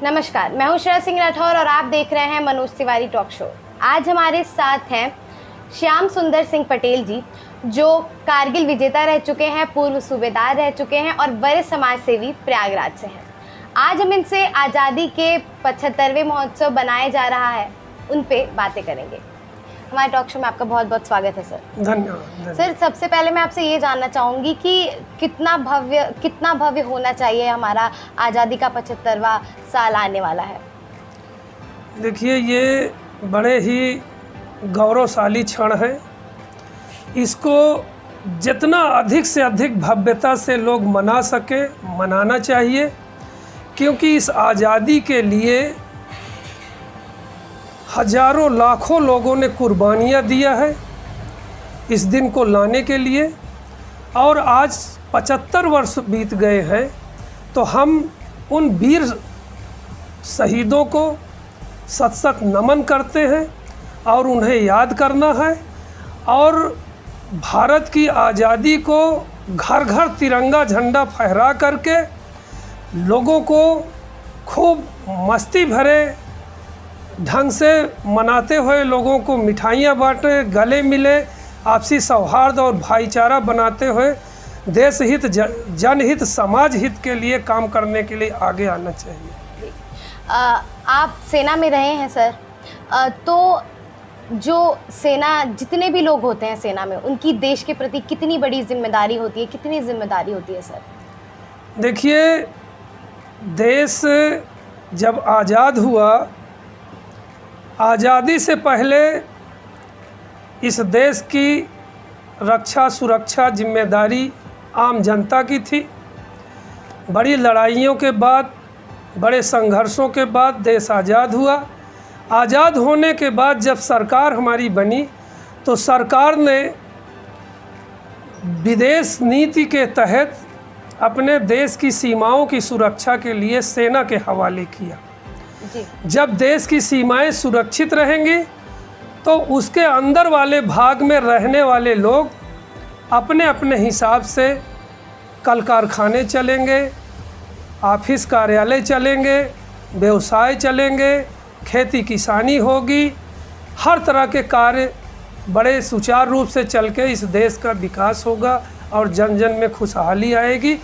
नमस्कार, मैं हूं श्रेया सिंह राठौर और आप देख रहे हैं मनोज तिवारी टॉक शो। आज हमारे साथ हैं श्याम सुंदर सिंह पटेल जी, जो कारगिल विजेता रह चुके हैं, पूर्व सूबेदार रह चुके हैं और बड़े समाज सेवी प्रयागराज से हैं। आज हम इनसे आज़ादी के 75वें महोत्सव बनाया जा रहा है, उन पे बातें करेंगे। हमारे टॉक शो में आपका बहुत बहुत स्वागत है सर। धन्यवाद। सर, सबसे पहले मैं आपसे ये जानना चाहूँगी कि कितना भव्य होना चाहिए हमारा आज़ादी का 75वां साल आने वाला है। देखिए, ये बड़े ही गौरवशाली क्षण है। इसको जितना अधिक से अधिक भव्यता से लोग मना सके, मनाना चाहिए, क्योंकि इस आज़ादी के लिए हजारों लाखों लोगों ने कुर्बानियाँ दिया है इस दिन को लाने के लिए। और आज 75 वर्ष बीत गए हैं, तो हम उन वीर शहीदों को सत सत नमन करते हैं और उन्हें याद करना है। और भारत की आज़ादी को घर घर तिरंगा झंडा फहरा करके लोगों को खूब मस्ती भरे ढंग से मनाते हुए लोगों को मिठाइयाँ बांटे, गले मिले, आपसी सौहार्द और भाईचारा बनाते हुए देश हित, जनहित, समाज हित के लिए काम करने के लिए आगे आना चाहिए। आप सेना में रहे हैं सर, तो जो सेना, जितने भी लोग होते हैं सेना में, उनकी देश के प्रति कितनी बड़ी जिम्मेदारी होती है, कितनी जिम्मेदारी होती है सर? देखिए, देश जब आज़ाद हुआ, आज़ादी से पहले इस देश की रक्षा सुरक्षा जिम्मेदारी आम जनता की थी। बड़ी लड़ाइयों के बाद, बड़े संघर्षों के बाद देश आज़ाद हुआ। आज़ाद होने के बाद जब सरकार हमारी बनी, तो सरकार ने विदेश नीति के तहत अपने देश की सीमाओं की सुरक्षा के लिए सेना के हवाले किया। जब देश की सीमाएं सुरक्षित रहेंगी, तो उसके अंदर वाले भाग में रहने वाले लोग अपने अपने हिसाब से कल कारखाने चलेंगे, ऑफिस कार्यालय चलेंगे, व्यवसाय चलेंगे, खेती किसानी होगी, हर तरह के कार्य बड़े सुचारू रूप से चल के इस देश का विकास होगा और जन जन में खुशहाली आएगी।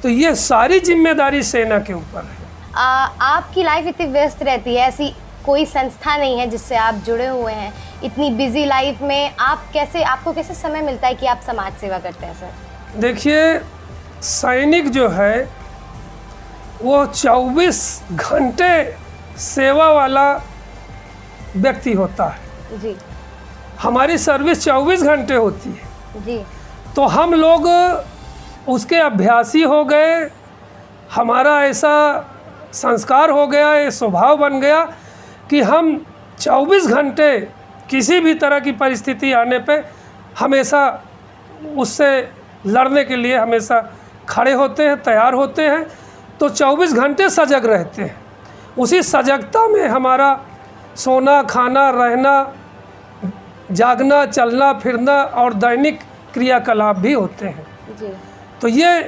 तो ये सारी जिम्मेदारी सेना के ऊपर है। आपकी लाइफ इतनी व्यस्त रहती है, ऐसी कोई संस्था नहीं है जिससे आप जुड़े हुए हैं। इतनी बिजी लाइफ में आपको कैसे समय मिलता है कि आप समाज सेवा करते हैं सर? देखिए, सैनिक जो है वो 24 घंटे सेवा वाला व्यक्ति होता है जी। हमारी सर्विस 24 घंटे होती है जी। तो हम लोग उसके अभ्यासी हो गए। हमारा ऐसा संस्कार हो गया, ये स्वभाव बन गया कि हम 24 घंटे किसी भी तरह की परिस्थिति आने पे हमेशा उससे लड़ने के लिए हमेशा खड़े होते हैं, तैयार होते हैं। तो 24 घंटे सजग रहते हैं। उसी सजगता में हमारा सोना, खाना, रहना, जागना, चलना फिरना और दैनिक क्रियाकलाप भी होते हैं। जी। तो ये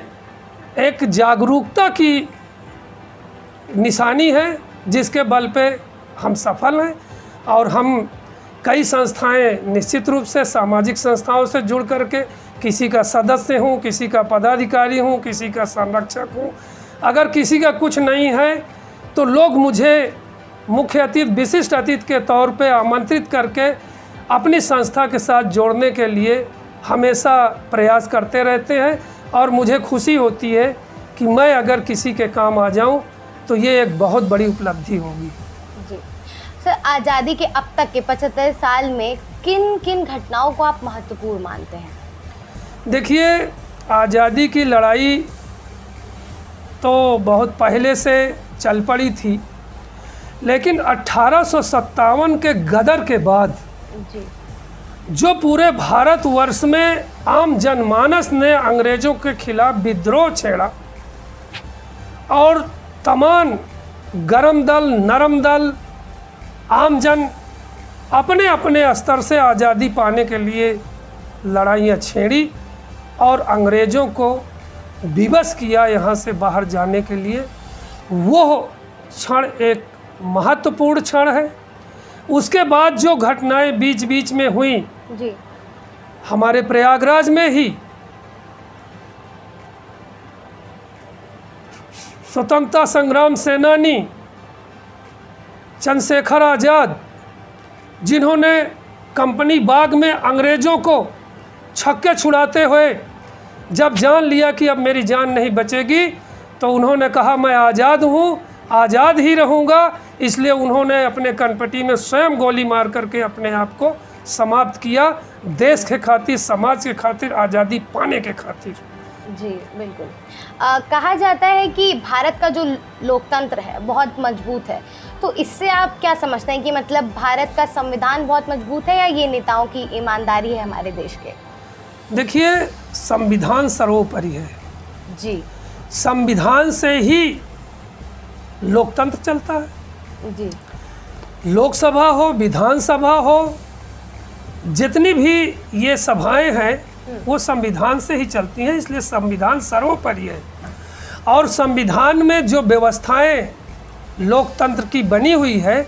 एक जागरूकता की निशानी है जिसके बल पे हम सफल हैं। और हम कई संस्थाएं निश्चित रूप से सामाजिक संस्थाओं से जुड़ करके, किसी का सदस्य हूँ, किसी का पदाधिकारी हूँ, किसी का संरक्षक हूँ। अगर किसी का कुछ नहीं है तो लोग मुझे मुख्य अतिथि, विशिष्ट अतिथि के तौर पे आमंत्रित करके अपनी संस्था के साथ जोड़ने के लिए हमेशा प्रयास करते रहते हैं। और मुझे खुशी होती है कि मैं अगर किसी के काम आ जाऊं तो ये एक बहुत बड़ी उपलब्धि होगी। जी सर, आज़ादी के अब तक के 75 साल में किन किन घटनाओं को आप महत्वपूर्ण मानते हैं? देखिए, आज़ादी की लड़ाई तो बहुत पहले से चल पड़ी थी, लेकिन 1857 के गदर के बाद जी। जो पूरे भारतवर्ष में आम जनमानस ने अंग्रेज़ों के खिलाफ विद्रोह छेड़ा और तमाम गरम दल, नरम दल, आम जन अपने अपने स्तर से आज़ादी पाने के लिए लड़ाइयाँ छेड़ी और अंग्रेज़ों को विवश किया यहाँ से बाहर जाने के लिए। वो क्षण एक महत्वपूर्ण क्षण है। उसके बाद जो घटनाएं बीच बीच में हुई, जी हमारे प्रयागराज में ही स्वतंत्रता संग्राम सेनानी चंद्रशेखर आज़ाद, जिन्होंने कंपनी बाग में अंग्रेज़ों को छक्के छुड़ाते हुए जब जान लिया कि अब मेरी जान नहीं बचेगी, तो उन्होंने कहा मैं आज़ाद हूँ, आज़ाद ही रहूँगा। इसलिए उन्होंने अपने कनपटी में स्वयं गोली मार करके अपने आप को समाप्त किया, देश के खातिर, समाज के खातिर, आज़ादी पाने के खातिर। जी बिल्कुल। कहा जाता है कि भारत का जो लोकतंत्र है बहुत मजबूत है, तो इससे आप क्या समझते हैं कि मतलब भारत का संविधान बहुत मजबूत है या ये नेताओं की ईमानदारी है हमारे देश के? देखिए, संविधान सर्वोपरि है। जी संविधान से ही लोकतंत्र चलता है। जी लोकसभा हो, विधानसभा हो, जितनी भी ये सभाएं हैं वो संविधान से ही चलती हैं। इसलिए संविधान सर्वोपरि है। और संविधान में जो व्यवस्थाएं लोकतंत्र की बनी हुई है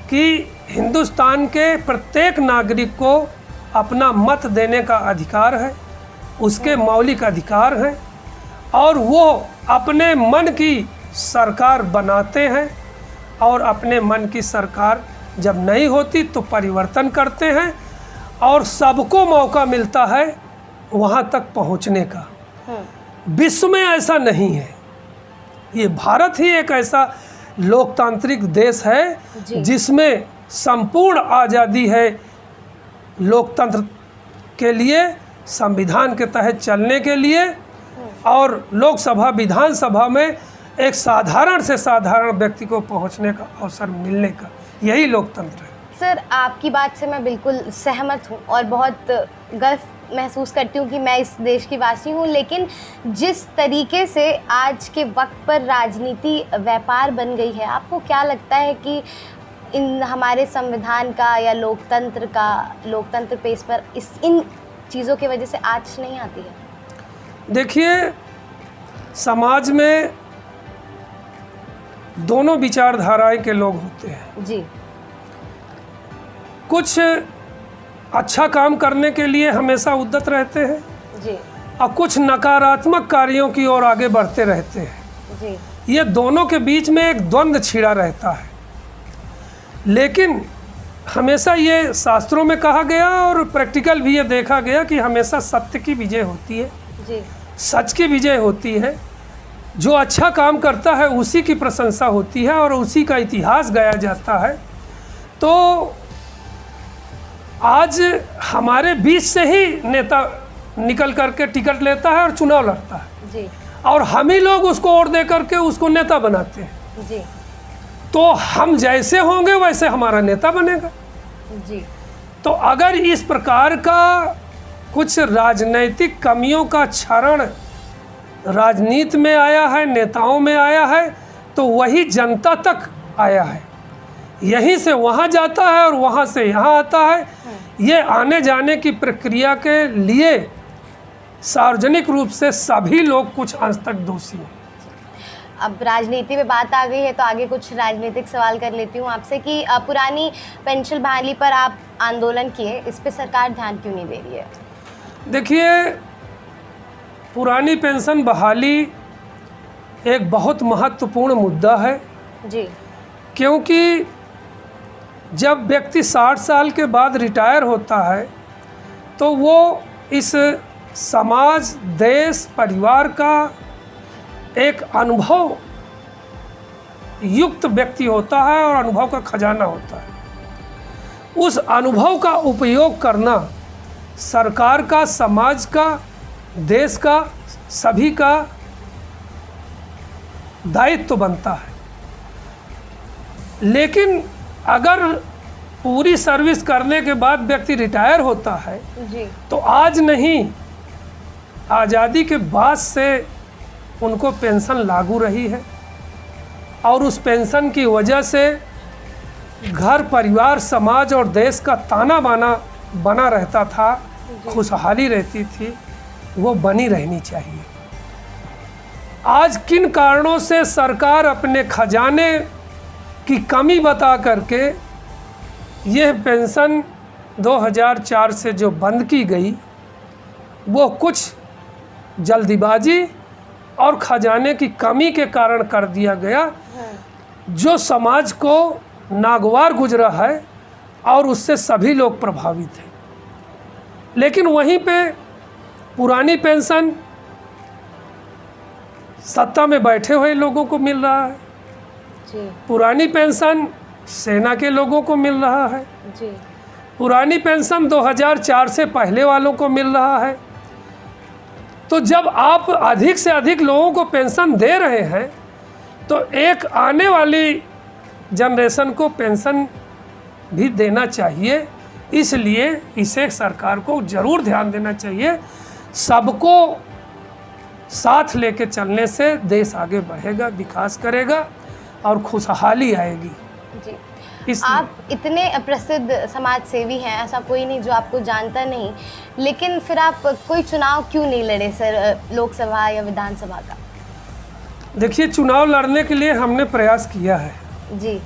कि हिंदुस्तान के प्रत्येक नागरिक को अपना मत देने का अधिकार है, उसके मौलिक अधिकार हैं, और वो अपने मन की सरकार बनाते हैं, और अपने मन की सरकार जब नहीं होती तो परिवर्तन करते हैं, और सबको मौका मिलता है वहाँ तक पहुँचने का। विश्व में ऐसा नहीं है। ये भारत ही एक ऐसा लोकतांत्रिक देश है जिसमें संपूर्ण आज़ादी है लोकतंत्र के लिए, संविधान के तहत चलने के लिए, और लोकसभा विधानसभा में एक साधारण से साधारण व्यक्ति को पहुंचने का अवसर मिलने का, यही लोकतंत्र है। सर, आपकी बात से मैं बिल्कुल सहमत हूँ और बहुत गर्व महसूस करती हूँ कि मैं इस देश की वासी हूँ। लेकिन जिस तरीके से आज के वक्त पर राजनीति व्यापार बन गई है, आपको क्या लगता है कि इन हमारे संविधान का या लोकतंत्र पे इस पर इन चीज़ों की वजह से आँच नहीं आती है? देखिए, समाज में दोनों विचारधाराएं के लोग होते हैं। जी। कुछ अच्छा काम करने के लिए हमेशा उद्यत रहते हैं जी, और कुछ नकारात्मक कार्यों की ओर आगे बढ़ते रहते हैं। जी। ये दोनों के बीच में एक द्वंद्व छिड़ा रहता है। लेकिन हमेशा ये शास्त्रों में कहा गया और प्रैक्टिकल भी ये देखा गया कि हमेशा सत्य की विजय होती है, जी। सच की विजय होती है। जो अच्छा काम करता है उसी की प्रशंसा होती है और उसी का इतिहास गाया जाता है। तो आज हमारे बीच से ही नेता निकल करके टिकट लेता है और चुनाव लड़ता है, जी। और हम ही लोग उसको वोट दे करके उसको नेता बनाते हैं। जी। तो हम जैसे होंगे वैसे हमारा नेता बनेगा। जी। तो अगर इस प्रकार का कुछ राजनैतिक कमियों का क्षरण राजनीति में आया है, नेताओं में आया है, तो वही जनता तक आया है। यहीं से वहाँ जाता है और वहाँ से यहाँ आता है। ये आने जाने की प्रक्रिया के लिए सार्वजनिक रूप से सभी लोग कुछ अंश तक दोषी हैं। अब राजनीति में बात आ गई है तो आगे कुछ राजनीतिक सवाल कर लेती हूँ आपसे कि पुरानी पेंशन बहाली पर आप आंदोलन किए, इस पे सरकार ध्यान क्यों नहीं दे रही है? देखिए, पुरानी पेंशन बहाली एक बहुत महत्वपूर्ण मुद्दा है। जी। क्योंकि जब व्यक्ति 60 साल के बाद रिटायर होता है तो वो इस समाज, देश, परिवार का एक अनुभव युक्त व्यक्ति होता है और अनुभव का खजाना होता है। उस अनुभव का उपयोग करना सरकार का, समाज का, देश का, सभी का दायित्व बनता है। लेकिन अगर पूरी सर्विस करने के बाद व्यक्ति रिटायर होता है जी, तो आज नहीं, आज़ादी के बाद से उनको पेंशन लागू रही है, और उस पेंशन की वजह से घर, परिवार, समाज और देश का ताना बाना बना रहता था, खुशहाली रहती थी, वो बनी रहनी चाहिए। आज किन कारणों से सरकार अपने खजाने की कमी बता करके यह पेंशन 2004 से जो बंद की गई वो कुछ जल्दीबाजी और खजाने की कमी के कारण कर दिया गया, जो समाज को नागवार गुजरा है और उससे सभी लोग प्रभावित हैं। लेकिन वहीं पे पुरानी पेंशन सत्ता में बैठे हुए लोगों को मिल रहा है जी पुरानी पेंशन सेना के लोगों को मिल रहा है, जी पुरानी पेंशन 2004 से पहले वालों को मिल रहा है। तो जब आप अधिक से अधिक लोगों को पेंशन दे रहे हैं तो एक आने वाली जनरेशन को पेंशन भी देना चाहिए। इसलिए इसे सरकार को ज़रूर ध्यान देना चाहिए। सबको साथ लेके चलने से देश आगे बढ़ेगा, विकास करेगा और खुशहाली आएगी। जी आप इतने प्रसिद्ध समाज सेवी हैं, ऐसा कोई नहीं जो आपको जानता नहीं, लेकिन फिर आप कोई चुनाव क्यों नहीं लड़े सर, लोकसभा या विधानसभा का? देखिए, चुनाव लड़ने के लिए हमने प्रयास किया है जी,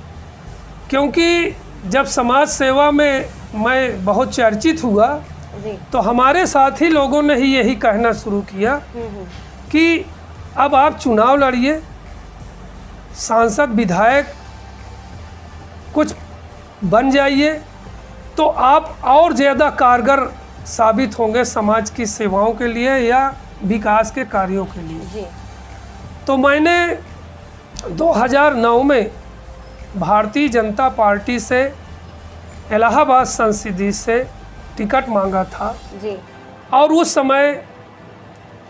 क्योंकि जब समाज सेवा में मैं बहुत चर्चित हुआ जी तो हमारे साथी लोगों ने ही यही कहना शुरू किया कि अब आप चुनाव लड़िए, सांसद विधायक कुछ बन जाइए तो आप और ज़्यादा कारगर साबित होंगे समाज की सेवाओं के लिए या विकास के कार्यों के लिए। जी तो मैंने 2009 में भारतीय जनता पार्टी से इलाहाबाद संसदीय से टिकट मांगा था जी और उस समय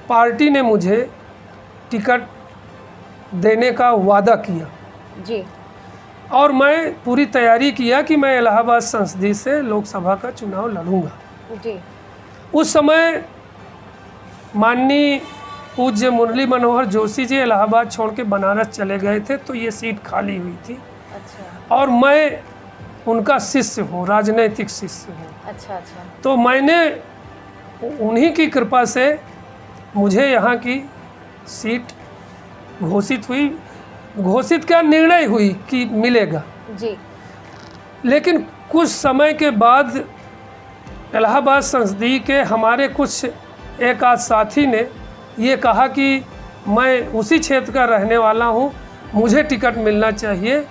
पार्टी ने मुझे टिकट देने का वादा किया जी और मैं पूरी तैयारी किया कि मैं इलाहाबाद संसदीय से लोकसभा का चुनाव लड़ूंगा। जी उस समय माननीय पूज्य मुरली मनोहर जोशी जी इलाहाबाद छोड़ के बनारस चले गए थे, तो ये सीट खाली हुई थी। अच्छा और मैं उनका शिष्य हूँ, राजनैतिक शिष्य हूँ। अच्छा अच्छा तो मैंने उन्हीं की कृपा से मुझे यहाँ की सीट घोषित क्या निर्णय हुई कि मिलेगा। जी लेकिन कुछ समय के बाद इलाहाबाद संसदीय के हमारे कुछ एक आध साथी ने ये कहा कि मैं उसी क्षेत्र का रहने वाला हूँ, मुझे टिकट मिलना चाहिए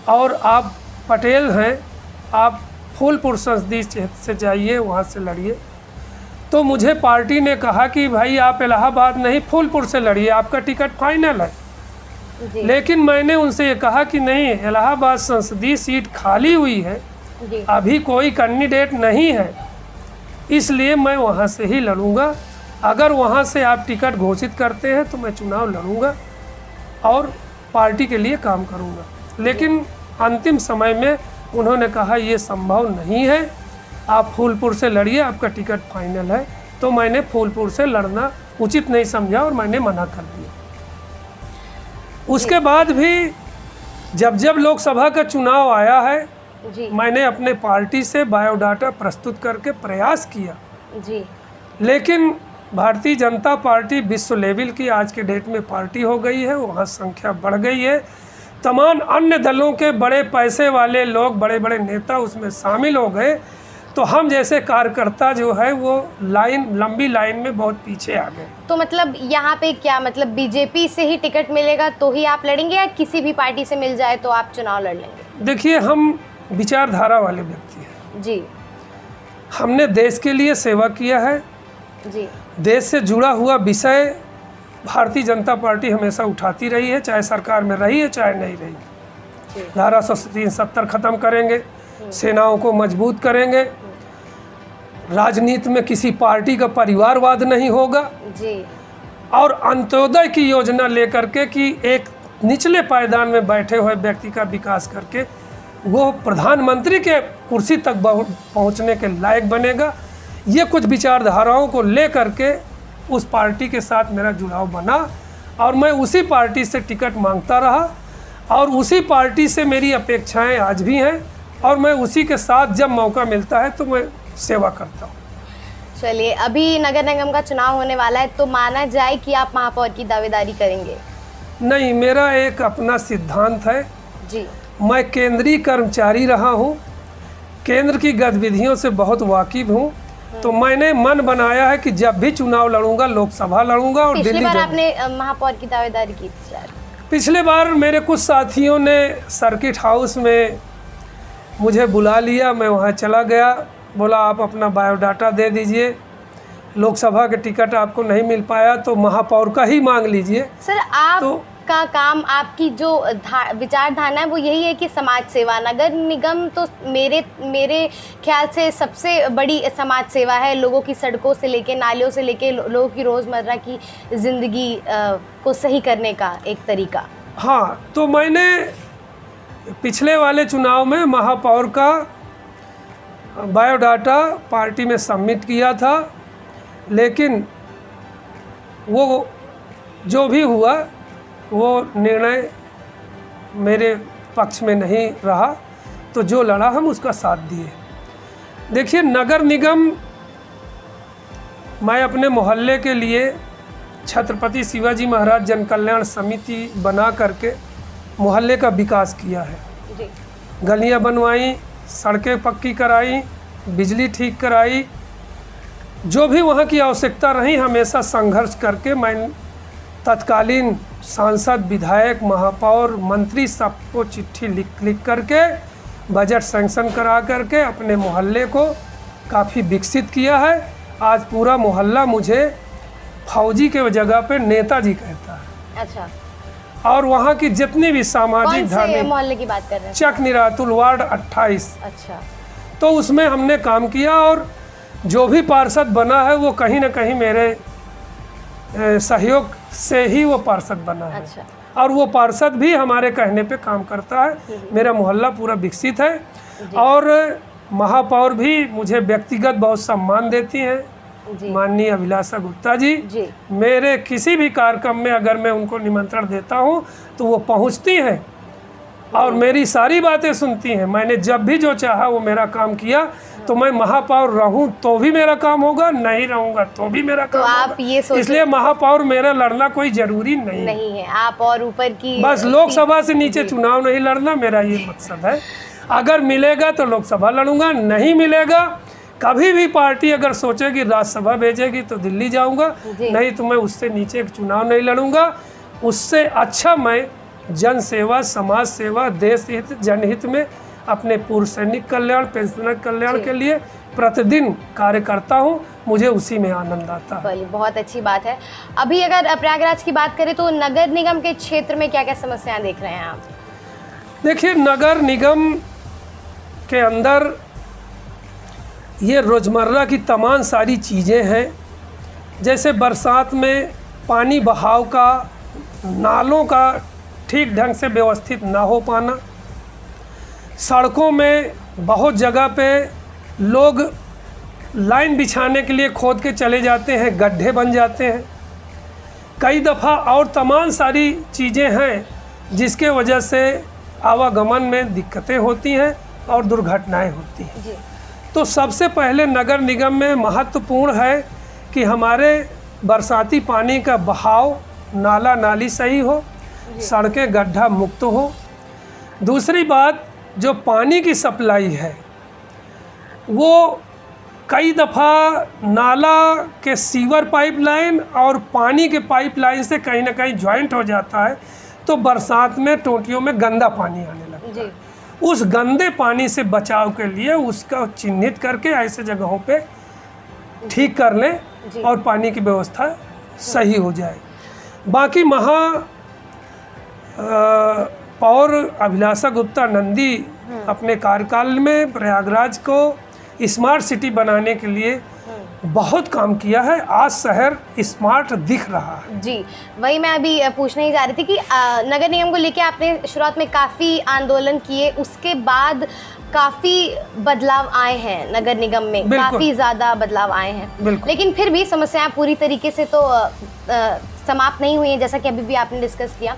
और आप पटेल हैं, आप फूलपुर संसदीय क्षेत्र से जाइए, वहाँ से लड़िए। तो मुझे पार्टी ने कहा कि भाई आप इलाहाबाद नहीं फूलपुर से लड़िए, आपका टिकट फाइनल है। जी लेकिन मैंने उनसे ये कहा कि नहीं, इलाहाबाद संसदीय सीट खाली हुई है, जी अभी कोई कैंडिडेट नहीं है, इसलिए मैं वहाँ से ही लड़ूंगा। अगर वहाँ से आप टिकट घोषित करते हैं तो मैं चुनाव लड़ूंगा और पार्टी के लिए काम करूंगा। लेकिन अंतिम समय में उन्होंने कहा ये संभव नहीं है, आप फूलपुर से लड़िए, आपका टिकट फाइनल है। तो मैंने फूलपुर से लड़ना उचित नहीं समझा और मैंने मना कर दिया। उसके बाद भी जब लोकसभा का चुनाव आया है, जी मैंने अपने पार्टी से बायोडाटा प्रस्तुत करके प्रयास किया, जी लेकिन भारतीय जनता पार्टी विश्व लेवल की आज के डेट में पार्टी हो गई है, वहाँ संख्या बढ़ गई है। तमाम अन्य दलों के बड़े पैसे वाले लोग, बड़े बड़े नेता उसमें शामिल हो गए, तो हम जैसे कार्यकर्ता जो है वो लंबी लाइन में बहुत पीछे आ गए। तो मतलब यहाँ पे क्या मतलब बीजेपी से ही टिकट मिलेगा तो ही आप लड़ेंगे या किसी भी पार्टी से मिल जाए तो आप चुनाव लड़ लेंगे? देखिए, हम विचारधारा वाले व्यक्ति हैं। जी हमने देश के लिए सेवा किया है, जी देश से जुड़ा हुआ विषय भारतीय जनता पार्टी हमेशा उठाती रही है, चाहे सरकार में रही है चाहे नहीं रही। जी धारा 370 खत्म करेंगे, सेनाओं को मजबूत करेंगे, राजनीति में किसी पार्टी का परिवारवाद नहीं होगा जी और अंत्योदय की योजना लेकर के कि एक निचले पायदान में बैठे हुए व्यक्ति का विकास करके वो प्रधानमंत्री के कुर्सी तक पहुंचने के लायक बनेगा। ये कुछ विचारधाराओं को लेकर के उस पार्टी के साथ मेरा जुड़ाव बना और मैं उसी पार्टी से टिकट मांगता रहा और उसी पार्टी से मेरी अपेक्षाएं आज भी हैं और मैं उसी के साथ जब मौका मिलता है तो मैं सेवा करता हूँ। चलिए, अभी नगर निगम का चुनाव होने वाला है तो माना जाए कि आप महापौर की दावेदारी करेंगे? नहीं, मेरा एक अपना सिद्धांत है जी मैं केंद्रीय कर्मचारी रहा हूँ, केंद्र की गतिविधियों से बहुत वाकिफ हूँ। तो मैंने मन बनाया है कि जब भी चुनाव लड़ूंगा, लोकसभा लड़ूंगा और पिछली दिल्ली बार जाऊंगा। आपने महापौर की दावेदारी की थी शायद। पिछले बार मेरे कुछ साथियों ने सर्किट हाउस में मुझे बुला लिया, मैं वहाँ चला गया, बोला आप अपना बायोडाटा दे दीजिए, लोकसभा के टिकट आपको नहीं मिल पाया तो महापौर का ही मांग लीजिए। सर आपका काम, आपकी जो विचारधारा है वो यही है कि समाज सेवा, नगर निगम तो मेरे ख्याल से सबसे बड़ी समाज सेवा है। लोगों की सड़कों से लेके, नालियों से लेके लोगों की रोज़मर्रा की ज़िंदगी को सही करने का एक तरीका। हाँ, तो मैंने पिछले वाले चुनाव में महापौर का बायोडाटा पार्टी में सबमिट किया था, लेकिन वो जो भी हुआ वो निर्णय मेरे पक्ष में नहीं रहा, तो जो लड़ा हम उसका साथ दिए। देखिए, नगर निगम, मैं अपने मोहल्ले के लिए छत्रपति शिवाजी महाराज जन कल्याण समिति बना करके मोहल्ले का विकास किया है। जी। गलियां बनवाई, सड़कें पक्की कराई, बिजली ठीक कराई, जो भी वहाँ की आवश्यकता रही हमेशा संघर्ष करके मैं तत्कालीन सांसद, विधायक, महापौर, मंत्री सबको चिट्ठी लिख करके बजट सैंक्शन करा करके अपने मोहल्ले को काफ़ी विकसित किया है। आज पूरा मोहल्ला मुझे फौजी के जगह पे नेताजी कहता है। अच्छा। और वहाँ की जितनी भी सामाजिक कौन से धार्मिक, मोहल्ले की बात कर रहे हैं? चक निरातुल वार्ड 28। अच्छा। तो उसमें हमने काम किया और जो भी पार्षद बना है वो कहीं ना कहीं मेरे सहयोग से ही वो पार्षद बना है। अच्छा। और वो पार्षद भी हमारे कहने पे काम करता है। मेरा मोहल्ला पूरा विकसित है और महापौर भी मुझे व्यक्तिगत बहुत सम्मान देती हैं। माननीय अभिलाषा गुप्ता जी मेरे किसी भी कार्यक्रम में अगर मैं उनको निमंत्रण देता हूँ तो वो पहुँचती हैं और मेरी सारी बातें सुनती हैं। मैंने जब भी जो चाहा वो मेरा काम किया, तो मैं महापौर रहूं तो भी मेरा काम होगा, नहीं रहूंगा तो भी मेरा काम आप होगा। ये सोच, इसलिए महापौर मेरा लड़ना कोई जरूरी नहीं है। आप और ऊपर की बस लोकसभा से नीचे चुनाव नहीं लड़ना, मेरा ये मकसद है। अगर मिलेगा तो लोकसभा लड़ूंगा, नहीं मिलेगा, कभी भी पार्टी अगर सोचेगी राज्यसभा भेजेगी तो दिल्ली जाऊंगा, नहीं तो मैं उससे नीचे एक चुनाव नहीं लड़ूंगा। उससे अच्छा मैं जन सेवा, समाज सेवा, देश हित, जनहित में अपने पूर्व सैनिक कल्याण, पेंशनर कल्याण के लिए प्रतिदिन कार्य करता हूँ। मुझे उसी में आनंद आता है। बहुत अच्छी बात है। अभी अगर प्रयागराज की बात करें तो नगर निगम के क्षेत्र में क्या क्या समस्याएं देख रहे हैं आप? देखिए, नगर निगम के अंदर ये रोज़मर्रा की तमाम सारी चीज़ें हैं। जैसे बरसात में पानी बहाव का, नालों का ठीक ढंग से व्यवस्थित ना हो पाना, सड़कों में बहुत जगह पे लोग लाइन बिछाने के लिए खोद के चले जाते हैं, गड्ढे बन जाते हैं कई दफ़ा, और तमाम सारी चीज़ें हैं जिसके वजह से आवागमन में दिक्कतें होती हैं और दुर्घटनाएं होती हैं। जी। तो सबसे पहले नगर निगम में महत्वपूर्ण है कि हमारे बरसाती पानी का बहाव, नाला नाली सही हो, सड़कें गड्ढा मुक्त हो। दूसरी बात, जो पानी की सप्लाई है वो कई दफ़ा नाला के सीवर पाइपलाइन और पानी के पाइपलाइन से कहीं ना कहीं ज्वाइंट हो जाता है, तो बरसात में टोंटियों में गंदा पानी आने लगता है। उस गंदे पानी से बचाव के लिए उसका चिन्हित करके ऐसे जगहों पे ठीक कर लें और पानी की व्यवस्था सही हो जाए। बाकी महापौर अभिलाषा गुप्ता नंदी अपने कार्यकाल में प्रयागराज को स्मार्ट सिटी बनाने के लिए बहुत काम किया है। आज शहर स्मार्ट दिख रहा है। जी, वही मैं अभी पूछने ही जा रही थी कि नगर निगम को लेके आपने शुरुआत में काफ़ी आंदोलन किए, उसके बाद काफ़ी बदलाव आए हैं नगर निगम में, काफ़ी ज़्यादा बदलाव आए हैं, लेकिन फिर भी समस्याएं पूरी तरीके से तो समाप्त नहीं हुई हैं, जैसा कि अभी भी आपने डिस्कस किया।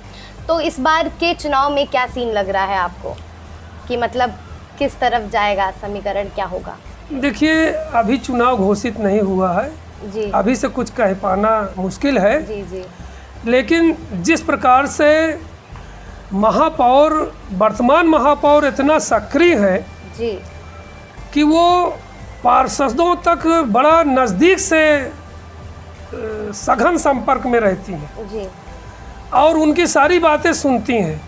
तो इस बार के चुनाव में क्या सीन लग रहा है आपको, कि मतलब किस तरफ जाएगा समीकरण, क्या होगा? देखिए, अभी चुनाव घोषित नहीं हुआ है जी। अभी से कुछ कह पाना मुश्किल है जी। लेकिन जिस प्रकार से महापौर, वर्तमान महापौर इतना सक्रिय हैं जी कि वो पार्षदों तक बड़ा नज़दीक से सघन संपर्क में रहती हैं जी और उनकी सारी बातें सुनती हैं।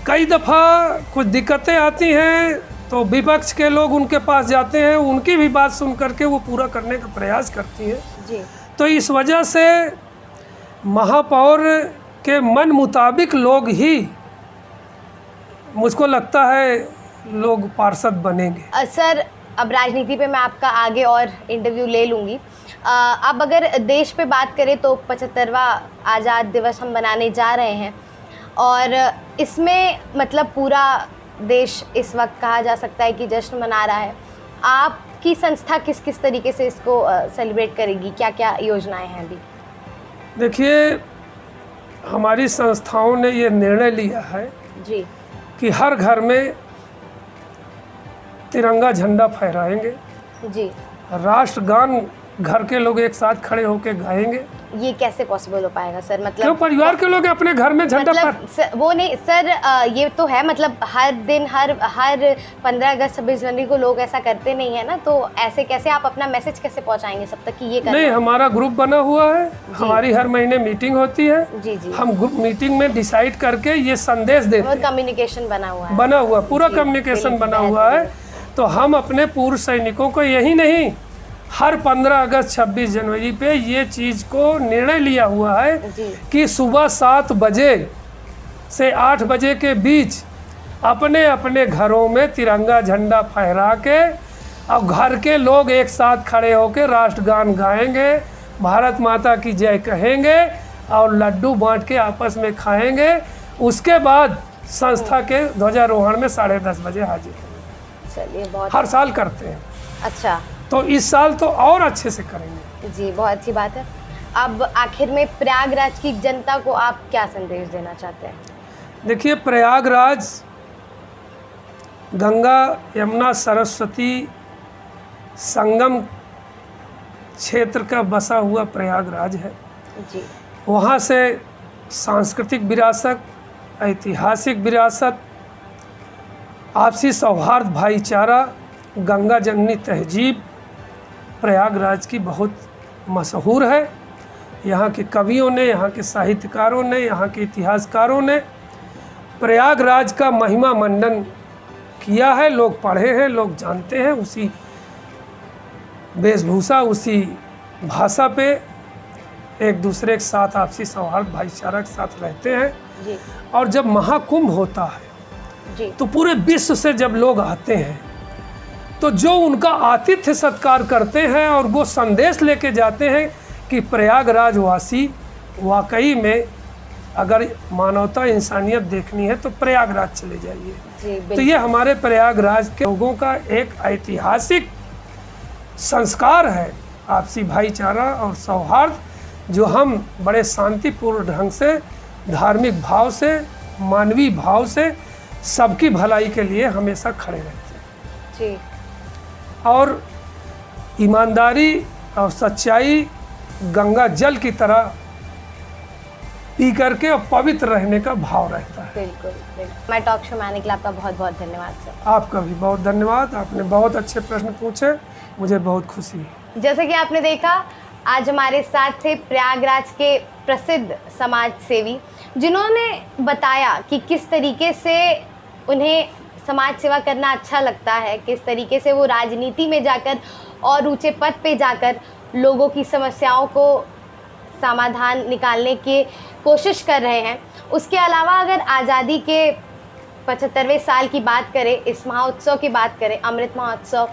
कई दफ़ा कुछ दिक्कतें आती हैं तो विपक्ष के लोग उनके पास जाते हैं, उनकी भी बात सुन करके वो पूरा करने का प्रयास करती हैं। जी तो इस वजह से महापौर के मन मुताबिक लोग ही, मुझको लगता है, लोग पार्षद बनेंगे। सर, अब राजनीति पे मैं आपका आगे और इंटरव्यू ले लूँगी। अब अगर देश पे बात करें तो 75वां आज़ाद दिवस हम मनाने जा रहे हैं और इसमें मतलब पूरा देश इस वक्त कहा जा सकता है कि जश्न मना रहा है। आपकी संस्था किस किस तरीके से इसको सेलिब्रेट करेगी, क्या क्या योजनाएं हैं अभी? देखिए, हमारी संस्थाओं ने ये निर्णय लिया है जी कि हर घर में तिरंगा झंडा फहराएंगे, जी। राष्ट्रगान घर के लोग एक साथ खड़े होकर गाएंगे। ये कैसे पॉसिबल हो पाएगा सर? मतलब क्यों, परिवार के लोग अपने घर में झंडा मतलब वो नहीं सर, ये तो है, मतलब हर दिन हर 15 अगस्त 26 जनवरी को लोग ऐसा करते नहीं है ना, तो ऐसे कैसे आप अपना मैसेज कैसे पहुंचाएंगे सब तक कि ये करना नहीं, हमारा ग्रुप बना हुआ है, हमारी हर महीने मीटिंग होती है। जी जी। हम ग्रुप मीटिंग में डिसाइड करके ये संदेश देते हैं। कम्युनिकेशन बना हुआ है, पूरा कम्युनिकेशन बना हुआ है। तो हम अपने पूर्व सैनिकों को यही नहीं, हर 15 अगस्त 26 जनवरी पे ये चीज़ को निर्णय लिया हुआ है कि सुबह 7 बजे से 8 बजे के बीच अपने अपने घरों में तिरंगा झंडा फहरा के और घर के लोग एक साथ खड़े होकर राष्ट्रगान गाएंगे, भारत माता की जय कहेंगे और लड्डू बांट के आपस में खाएंगे। उसके बाद संस्था के ध्वजारोहण में 10:30 बजे हाजिर होंगे। चलिए, बहुत हर साल करते हैं। अच्छा, तो इस साल तो और अच्छे से करेंगे। जी, बहुत अच्छी बात है। अब आखिर में प्रयागराज की जनता को आप क्या संदेश देना चाहते हैं? देखिए, प्रयागराज गंगा यमुना सरस्वती संगम क्षेत्र का बसा हुआ प्रयागराज है। जी। वहाँ से सांस्कृतिक विरासत, ऐतिहासिक विरासत, आपसी सौहार्द, भाईचारा, गंगा जननी तहजीब प्रयागराज की बहुत मशहूर है। यहाँ के कवियों ने, यहाँ के साहित्यकारों ने, यहाँ के इतिहासकारों ने प्रयागराज का महिमा मंडन किया है। लोग पढ़े हैं, लोग जानते हैं। उसी वेशभूषा, उसी भाषा पे एक दूसरे के साथ आपसी सौहार्द, भाईचारा के साथ रहते हैं। जी। और जब महाकुंभ होता है जी। तो पूरे विश्व से जब लोग आते हैं तो जो उनका आतिथ्य सत्कार करते हैं और वो संदेश लेके जाते हैं कि प्रयागराज वासी वाकई में अगर मानवता, इंसानियत देखनी है तो प्रयागराज चले जाइए। तो ये हमारे प्रयागराज के लोगों का एक ऐतिहासिक संस्कार है, आपसी भाईचारा और सौहार्द, जो हम बड़े शांतिपूर्ण ढंग से, धार्मिक भाव से, मानवीय भाव से सबकी भलाई के लिए हमेशा खड़े रहते हैं। जी। और ईमानदारी और सच्चाई गंगा जल की तरह पी करके और पवित्र रहने का भाव रहता है। बिल्कुल बिल्कुल। मैं टॉक शो में आने के लिए आपका बहुत बहुत धन्यवाद सर। आपका भी बहुत धन्यवाद, आपने बहुत अच्छे प्रश्न पूछे, मुझे बहुत खुशी है। जैसे कि आपने देखा, आज हमारे साथ थे प्रयागराज के प्रसिद्ध समाज सेवी, जिन्होंने बताया कि किस तरीके से उन्हें समाज सेवा करना अच्छा लगता है, किस तरीके से वो राजनीति में जाकर और ऊंचे पद पे जाकर लोगों की समस्याओं को समाधान निकालने की कोशिश कर रहे हैं। उसके अलावा अगर आज़ादी के 75वें साल की बात करें, इस महोत्सव की बात करें, अमृत महोत्सव,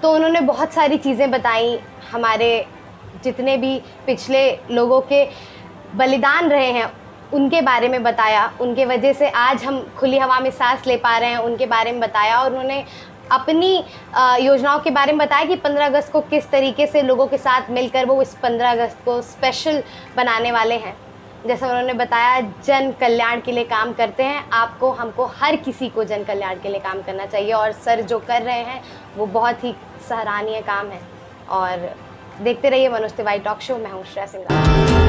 तो उन्होंने बहुत सारी चीज़ें बताई, हमारे जितने भी पिछले लोगों के बलिदान रहे हैं उनके बारे में बताया, उनके वजह से आज हम खुली हवा में सांस ले पा रहे हैं, उनके बारे में बताया। और उन्होंने अपनी योजनाओं के बारे में बताया कि 15 अगस्त को किस तरीके से लोगों के साथ मिलकर वो इस 15 अगस्त को स्पेशल बनाने वाले हैं। जैसा उन्होंने बताया, जन कल्याण के लिए काम करते हैं। आपको, हमको, हर किसी को जन कल्याण के लिए काम करना चाहिए और सर जो कर रहे हैं वो बहुत ही सराहनीय काम है। और देखते रहिए मनोज तिवारी टॉक शो। मैं हूँ श्रेया सिंह।